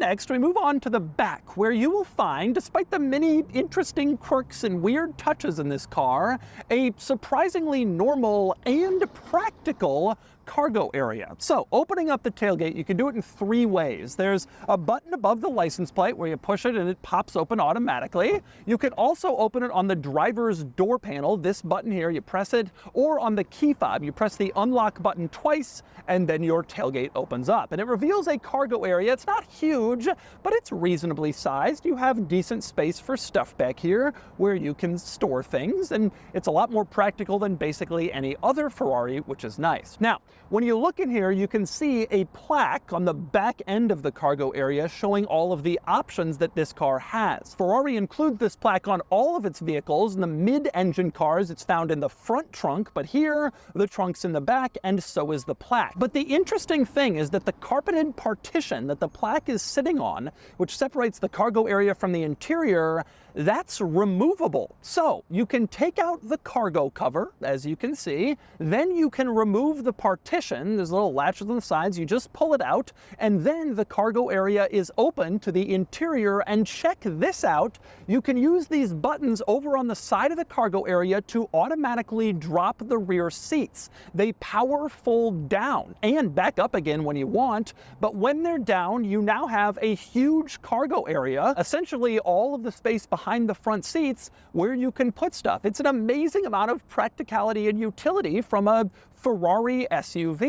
next we move on to the back, where you will find, despite the many interesting quirks and weird touches in this car, a surprisingly normal and practical cargo area. So opening up the tailgate, you can do it in 3 ways. There's a button above the license plate where you push it and it pops open automatically. You can also open it on the driver's door panel. This button here, you press it, or on the key fob, you press the unlock button twice and then your tailgate opens up. And it reveals a cargo area. It's not huge, but it's reasonably sized. You have decent space for stuff back here where you can store things, and it's a lot more practical than basically any other Ferrari, which is nice. Now, when you look in here, you can see a plaque on the back end of the cargo area showing all of the options that this car has. Ferrari includes this plaque on all of its vehicles. In the mid-engine cars, it's found in the front trunk, but here, the trunk's in the back, and so is the plaque. But the interesting thing is that the carpeted partition that the plaque is sitting on, which separates the cargo area from the interior, that's removable. So you can take out the cargo cover, as you can see, then you can remove the partition. There's little latches on the sides, you just pull it out, and then the cargo area is open to the interior. And check this out, you can use these buttons over on the side of the cargo area to automatically drop the rear seats. They power fold down and back up again when you want, but when they're down, you now have a huge cargo area, essentially all of the space behind the front seats where you can put stuff. It's an amazing amount of practicality and utility from a Ferrari SUV.